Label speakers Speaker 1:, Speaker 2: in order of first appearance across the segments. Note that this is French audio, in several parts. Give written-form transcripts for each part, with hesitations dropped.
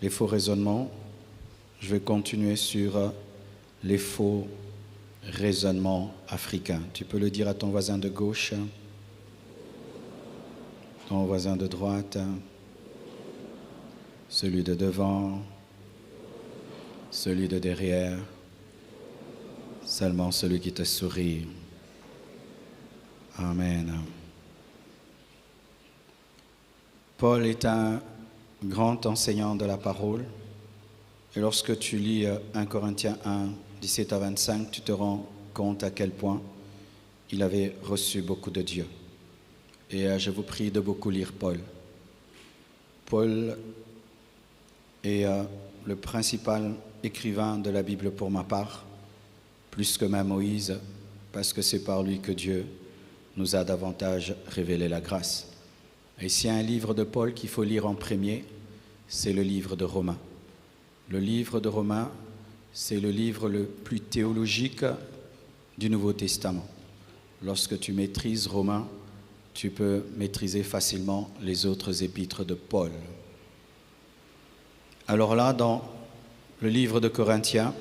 Speaker 1: les faux raisonnements, je vais continuer sur les faux raisonnements africains. Tu peux le dire à ton voisin de gauche, ton voisin de droite, celui de devant, celui de derrière, seulement celui qui te sourit. Amen. Paul est un grand enseignant de la parole. Et lorsque tu lis 1 Corinthiens 1, 17 à 25, tu te rends compte à quel point il avait reçu beaucoup de Dieu. Et je vous prie de beaucoup lire Paul. Paul est le principal écrivain de la Bible pour ma part, plus que même Moïse, parce que c'est par lui que Dieu nous a davantage révélé la grâce. Et s'il y a un livre de Paul qu'il faut lire en premier, c'est le livre de Romains. Le livre de Romains, c'est le livre le plus théologique du Nouveau Testament. Lorsque tu maîtrises Romains, tu peux maîtriser facilement les autres épîtres de Paul. Alors là, dans le livre de Corinthiens,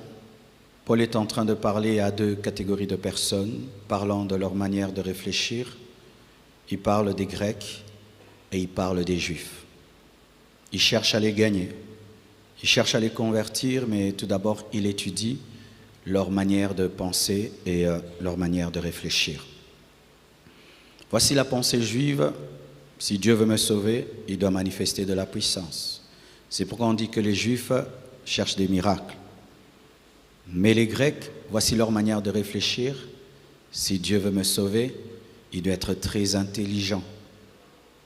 Speaker 1: Paul est en train de parler à deux catégories de personnes, parlant de leur manière de réfléchir. Il parle des Grecs et il parle des Juifs. Il cherche à les gagner. Il cherche à les convertir, mais tout d'abord, il étudie leur manière de penser et leur manière de réfléchir. Voici la pensée juive. Si Dieu veut me sauver, il doit manifester de la puissance. C'est pourquoi on dit que les Juifs cherchent des miracles. Mais les Grecs, voici leur manière de réfléchir. Si Dieu veut me sauver, il doit être très intelligent.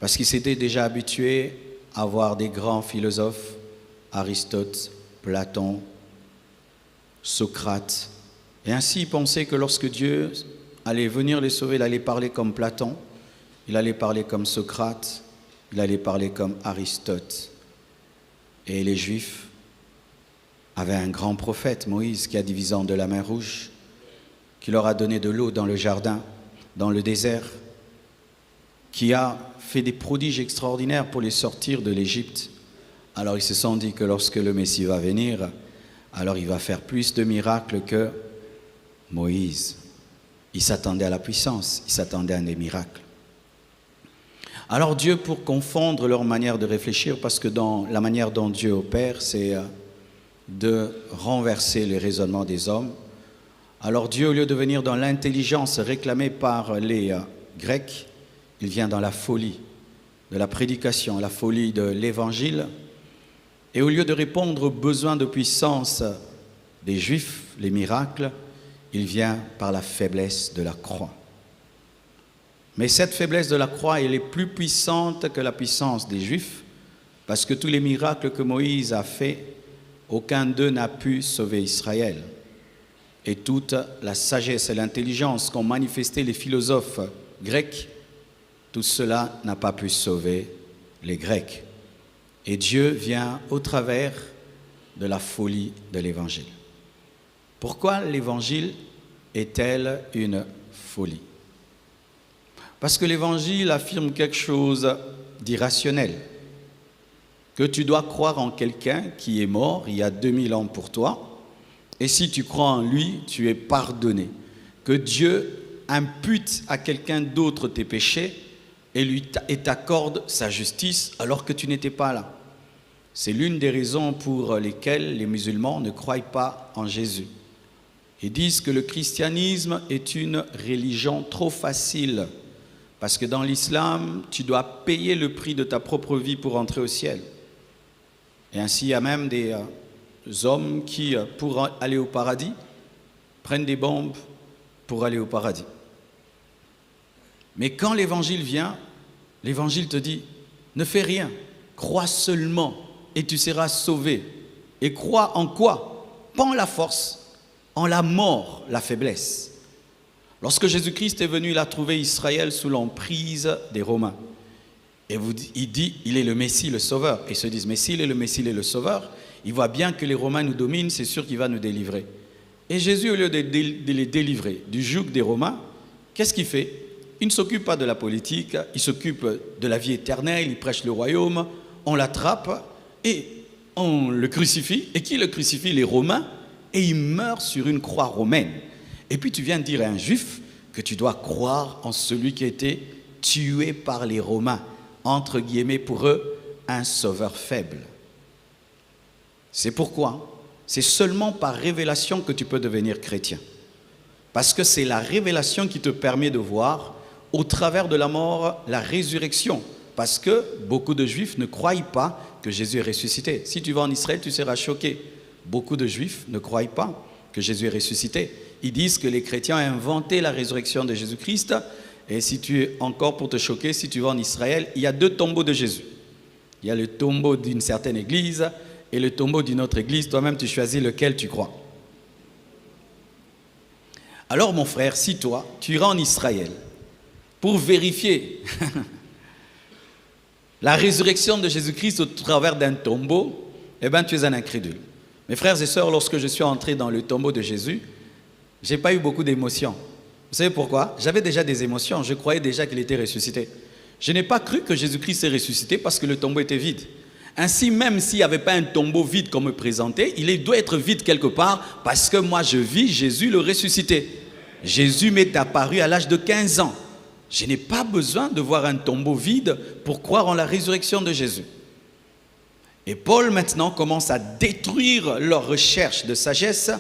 Speaker 1: Parce qu'ils s'étaient déjà habitués à voir des grands philosophes, Aristote, Platon, Socrate. Et ainsi, ils pensaient que lorsque Dieu allait venir les sauver, il allait parler comme Platon, il allait parler comme Socrate, il allait parler comme Aristote. Et les Juifs avaient un grand prophète, Moïse, qui a divisé en deux la mer Rouge, qui leur a donné de l'eau dans le jardin, dans le désert, qui a fait des prodiges extraordinaires pour les sortir de l'Égypte. Alors ils se sont dit que lorsque le Messie va venir, alors il va faire plus de miracles que Moïse. Ils s'attendaient à la puissance, ils s'attendaient à des miracles. Alors Dieu, pour confondre leur manière de réfléchir, parce que dans la manière dont Dieu opère, c'est de renverser les raisonnements des hommes. Alors Dieu, au lieu de venir dans l'intelligence réclamée par les Grecs, il vient dans la folie de la prédication, la folie de l'évangile. Et au lieu de répondre aux besoins de puissance des Juifs, les miracles, il vient par la faiblesse de la croix. Mais cette faiblesse de la croix, elle est plus puissante que la puissance des Juifs, parce que tous les miracles que Moïse a faits, aucun d'eux n'a pu sauver Israël. Et toute la sagesse et l'intelligence qu'ont manifesté les philosophes grecs, tout cela n'a pas pu sauver les Grecs. Et Dieu vient au travers de la folie de l'Évangile. Pourquoi l'Évangile est-elle une folie? Parce que l'Évangile affirme quelque chose d'irrationnel. Que tu dois croire en quelqu'un qui est mort il y a 2000 ans pour toi, et si tu crois en lui, tu es pardonné. Que Dieu impute à quelqu'un d'autre tes péchés et t'accorde sa justice alors que tu n'étais pas là. C'est l'une des raisons pour lesquelles les musulmans ne croient pas en Jésus. Ils disent que le christianisme est une religion trop facile, parce que dans l'islam, tu dois payer le prix de ta propre vie pour entrer au ciel. Et ainsi, il y a même des hommes qui, pour aller au paradis, prennent des bombes pour aller au paradis. Mais quand l'évangile vient, l'évangile te dit, ne fais rien, crois seulement et tu seras sauvé. Et crois en quoi? Pas en la force, en la mort, la faiblesse. Lorsque Jésus-Christ est venu, il a trouvé Israël sous l'emprise des Romains. Et il dit, il est le Messie, le Sauveur. Et ils se disent, mais s'il est le Messie, il est le Sauveur, il voit bien que les Romains nous dominent, c'est sûr qu'il va nous délivrer. Et Jésus, au lieu de les délivrer du joug des Romains, qu'est-ce qu'il fait? Il ne s'occupe pas de la politique, il s'occupe de la vie éternelle, il prêche le royaume, on l'attrape et on le crucifie. Et qui le crucifie? Les Romains. Et il meurt sur une croix romaine. Et puis tu viens de dire à un juif que tu dois croire en celui qui a été tué par les Romains. Entre guillemets, pour eux, un sauveur faible. C'est pourquoi c'est seulement par révélation que tu peux devenir chrétien. Parce que c'est la révélation qui te permet de voir au travers de la mort la résurrection. Parce que beaucoup de juifs ne croient pas que Jésus est ressuscité. Si tu vas en Israël, tu seras choqué. Beaucoup de juifs ne croient pas que Jésus est ressuscité. Ils disent que les chrétiens ont inventé la résurrection de Jésus-Christ. Et si tu es encore pour te choquer, si tu vas en Israël, il y a 2 tombeaux de Jésus. Il y a le tombeau d'une certaine église et le tombeau d'une autre église. Toi-même, tu choisis lequel tu crois. Alors, mon frère, si toi, tu iras en Israël pour vérifier la résurrection de Jésus-Christ au travers d'un tombeau, eh bien, tu es un incrédule. Mes frères et sœurs, lorsque je suis entré dans le tombeau de Jésus, je n'ai pas eu beaucoup d'émotions. Vous savez pourquoi? J'avais déjà des émotions. Je croyais déjà qu'il était ressuscité. Je n'ai pas cru que Jésus-Christ est ressuscité parce que le tombeau était vide. Ainsi, même s'il n'y avait pas un tombeau vide comme me présentait, il doit être vide quelque part parce que moi, je vis Jésus le ressuscité. Jésus m'est apparu à l'âge de 15 ans. Je n'ai pas besoin de voir un tombeau vide pour croire en la résurrection de Jésus. Et Paul maintenant commence à détruire leur recherche de sagesse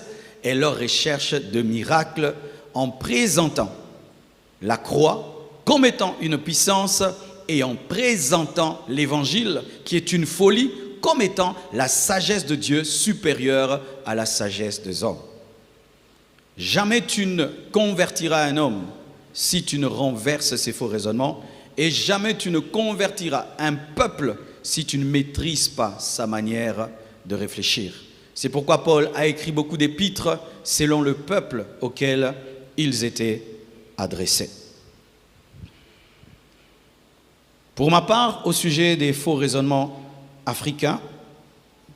Speaker 1: et leur recherche de miracles en présentant la croix comme étant une puissance et en présentant l'évangile qui est une folie comme étant la sagesse de Dieu supérieure à la sagesse des hommes. Jamais tu ne convertiras un homme si tu ne renverses ses faux raisonnements et jamais tu ne convertiras un peuple si tu ne maîtrises pas sa manière de réfléchir. C'est pourquoi Paul a écrit beaucoup d'épîtres selon le peuple auquel ils étaient adressés. Pour ma part, au sujet des faux raisonnements africains,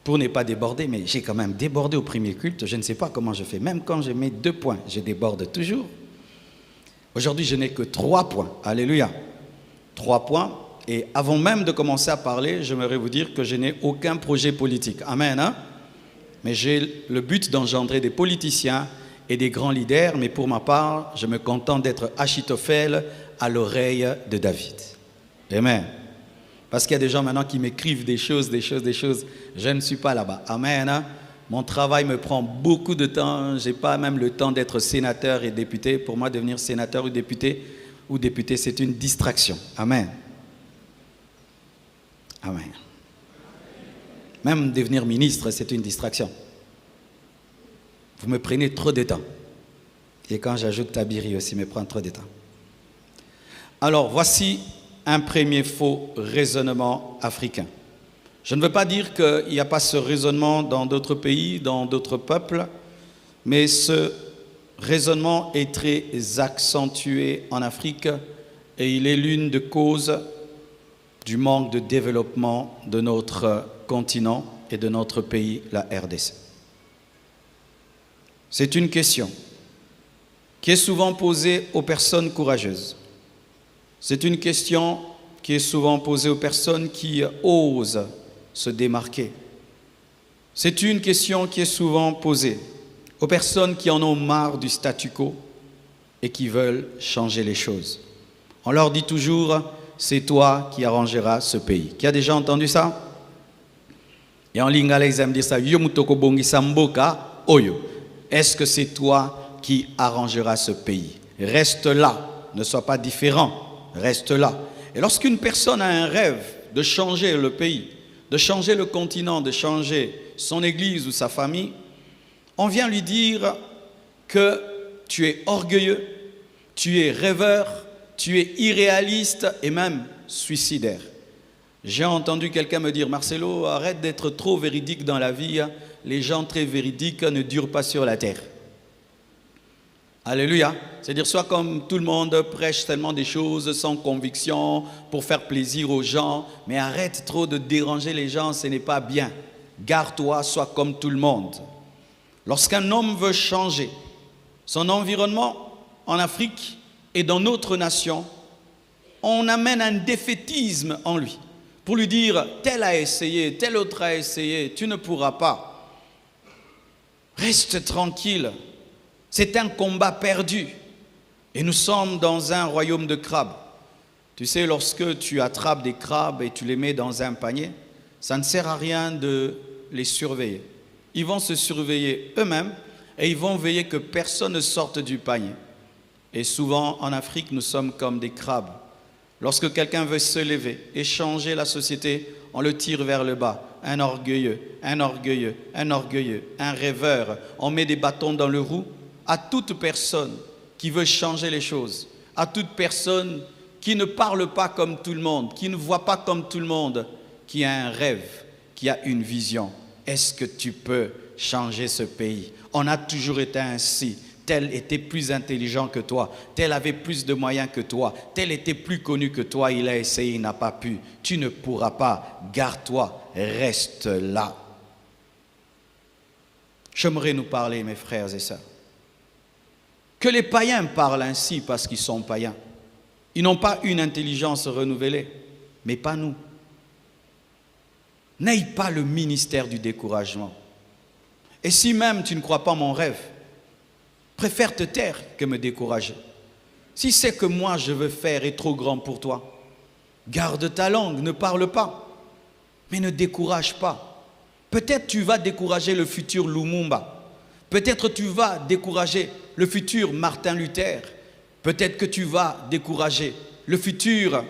Speaker 1: pour ne pas déborder, mais j'ai quand même débordé au premier culte, je ne sais pas comment je fais, même quand je mets 2 points, je déborde toujours. Aujourd'hui, je n'ai que 3 points, alléluia, 3 points, et avant même de commencer à parler, j'aimerais vous dire que je n'ai aucun projet politique, amen, hein? Mais j'ai le but d'engendrer des politiciens et des grands leaders, mais pour ma part, je me contente d'être Achitophel à l'oreille de David. Amen. Parce qu'il y a des gens maintenant qui m'écrivent des choses. Je ne suis pas là-bas. Amen. Hein? Mon travail me prend beaucoup de temps. Je n'ai pas même le temps d'être sénateur et député. Pour moi, devenir sénateur ou député, c'est une distraction. Amen. Amen. Même devenir ministre, c'est une distraction. Vous me prenez trop de temps. Et quand j'ajoute Tabiri aussi, me prend trop de temps. Alors, voici un premier faux raisonnement africain. Je ne veux pas dire qu'il n'y a pas ce raisonnement dans d'autres pays, dans d'autres peuples, mais ce raisonnement est très accentué en Afrique et il est l'une des causes du manque de développement de notre continent et de notre pays, la RDC. C'est une question qui est souvent posée aux personnes courageuses. C'est une question qui est souvent posée aux personnes qui osent se démarquer. C'est une question qui est souvent posée aux personnes qui en ont marre du statu quo et qui veulent changer les choses. On leur dit toujours, c'est toi qui arrangeras ce pays. Qui a déjà entendu ça? Et en lingala, ils aiment dire ça. Est-ce que c'est toi qui arrangeras ce pays? Reste là, ne sois pas différent. Reste là. Et lorsqu'une personne a un rêve de changer le pays, de changer le continent, de changer son église ou sa famille, on vient lui dire que tu es orgueilleux, tu es rêveur, tu es irréaliste et même suicidaire. J'ai entendu quelqu'un me dire, Marcelo, arrête d'être trop véridique dans la vie, les gens très véridiques ne durent pas sur la terre. Alléluia. C'est-à-dire, soit comme tout le monde prêche tellement des choses sans conviction pour faire plaisir aux gens, mais arrête trop de déranger les gens, ce n'est pas bien. Garde-toi, sois comme tout le monde. Lorsqu'un homme veut changer son environnement en Afrique et dans notre nation, on amène un défaitisme en lui. pour lui dire « tel a essayé, tel autre a essayé, tu ne pourras pas ». Reste tranquille, c'est un combat perdu. Et nous sommes dans un royaume de crabes. Tu sais, lorsque tu attrapes des crabes et tu les mets dans un panier, ça ne sert à rien de les surveiller. Ils vont se surveiller eux-mêmes et ils vont veiller que personne ne sorte du panier. Et souvent, en Afrique, nous sommes comme des crabes. Lorsque quelqu'un veut se lever et changer la société, on le tire vers le bas. Un orgueilleux, un orgueilleux, un orgueilleux, un rêveur. On met des bâtons dans le roue à toute personne qui veut changer les choses, à toute personne qui ne parle pas comme tout le monde, qui ne voit pas comme tout le monde, qui a un rêve, qui a une vision. Est-ce que tu peux changer ce pays? On a toujours été ainsi. Tel était plus intelligent que toi, tel avait plus de moyens que toi, tel était plus connu que toi, il a essayé, il n'a pas pu. Tu ne pourras pas, garde-toi, reste là. J'aimerais nous parler, mes frères et sœurs, que les païens parlent ainsi parce qu'ils sont païens. Ils n'ont pas une intelligence renouvelée, mais pas nous. N'aie pas le ministère du découragement. Et si même tu ne crois pas mon rêve, préfère te taire que me décourager. Si c'est que moi je veux faire est trop grand pour toi, garde ta langue, ne parle pas, mais ne décourage pas. Peut-être tu vas décourager le futur Lumumba. Peut-être tu vas décourager le futur Martin Luther. Peut-être que tu vas décourager le futur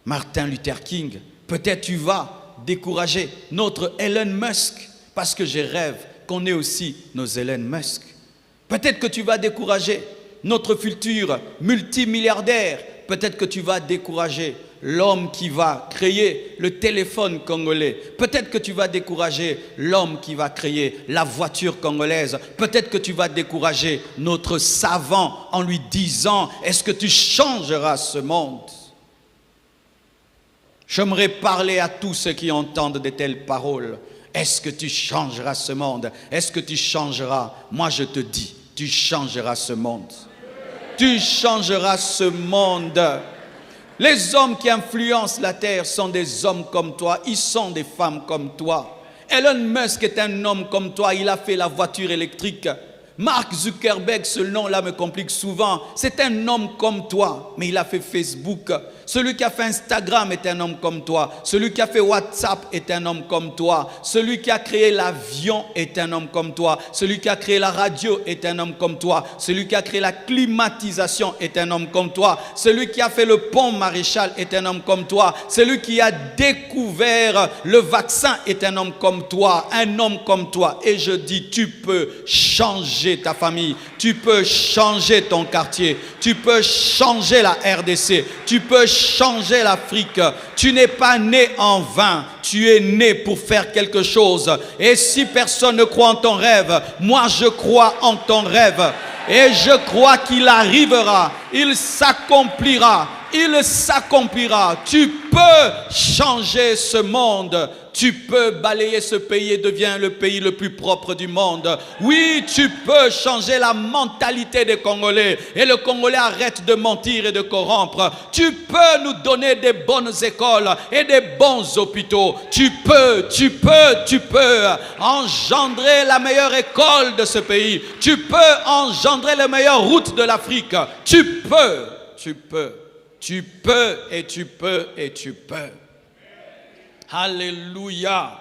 Speaker 1: Martin Luther King. Peut-être tu vas décourager notre Elon Musk, parce que je rêve qu'on ait aussi nos Elon Musk. Peut-être que tu vas décourager notre futur multimilliardaire. Peut-être que tu vas décourager l'homme qui va créer le téléphone congolais. Peut-être que tu vas décourager l'homme qui va créer la voiture congolaise. Peut-être que tu vas décourager notre savant en lui disant « Est-ce que tu changeras ce monde ?» J'aimerais parler à tous ceux qui entendent de telles paroles. Est-ce que tu changeras ce monde? Est-ce que tu changeras? Moi je te dis, tu changeras ce monde. Tu changeras ce monde. Les hommes qui influencent la terre sont des hommes comme toi. Ils sont des femmes comme toi. Elon Musk est un homme comme toi. Il a fait la voiture électrique. Mark Zuckerberg, ce nom-là me complique souvent. C'est un homme comme toi, mais il a fait Facebook. Celui qui a fait Instagram est un homme comme toi. Celui qui a fait WhatsApp est un homme comme toi. Celui qui a créé l'avion est un homme comme toi. Celui qui a créé la radio est un homme comme toi. Celui qui a créé la climatisation est un homme comme toi. Celui qui a fait le pont Maréchal est un homme comme toi. Celui qui a découvert le vaccin est un homme comme toi. Un homme comme toi. Et je dis, tu peux changer ta famille. Tu peux changer ton quartier. Tu peux changer la RDC. Tu peux changer l'Afrique. Tu n'es pas né en vain. Tu es né pour faire quelque chose. Et si personne ne croit en ton rêve, moi je crois en ton rêve. Et je crois qu'il arrivera. Il s'accomplira. Il s'accomplira. Tu peux changer ce monde. Tu peux balayer ce pays et devenir le pays le plus propre du monde. Oui, tu peux changer la mentalité des Congolais. Et le Congolais arrête de mentir et de corrompre. Tu peux nous donner des bonnes écoles et des bons hôpitaux. Tu peux engendrer la meilleure école de ce pays. Tu peux engendrer les meilleures routes de l'Afrique. Tu peux et tu peux. Alléluia.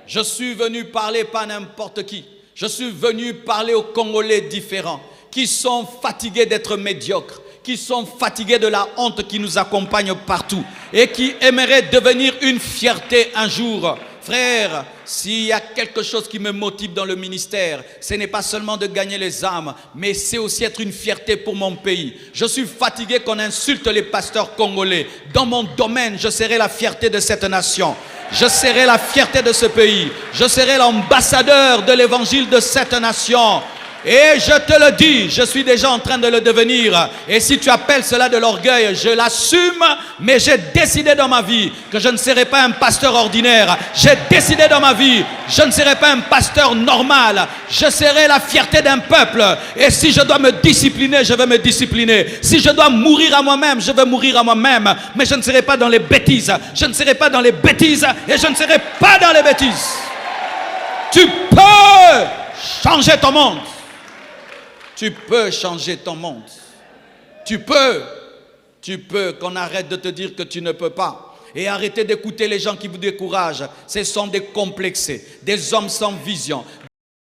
Speaker 1: Je suis venu parler pas n'importe qui. Je suis venu parler aux Congolais différents qui sont fatigués d'être médiocres, qui sont fatigués de la honte qui nous accompagne partout et qui aimeraient devenir une fierté un jour. Frère, s'il y a quelque chose qui me motive dans le ministère, ce n'est pas seulement de gagner les âmes, mais c'est aussi être une fierté pour mon pays. Je suis fatigué qu'on insulte les pasteurs congolais. Dans mon domaine, je serai la fierté de cette nation. Je serai la fierté de ce pays. Je serai l'ambassadeur de l'évangile de cette nation. Et je te le dis, je suis déjà en train de le devenir. Et si tu appelles cela de l'orgueil, je l'assume, mais j'ai décidé dans ma vie que je ne serai pas un pasteur ordinaire. J'ai décidé dans ma vie, je ne serai pas un pasteur normal. Je serai la fierté d'un peuple. Et si je dois me discipliner, je vais me discipliner. Si je dois mourir à moi-même, je vais mourir à moi-même. Mais je ne serai pas dans les bêtises. Je ne serai pas dans les bêtises et je ne serai pas dans les bêtises. Tu peux changer ton monde. Tu peux changer ton monde. Tu peux, qu'on arrête de te dire que tu ne peux pas. Et arrêtez d'écouter les gens qui vous découragent. Ce sont des complexés, des hommes sans vision,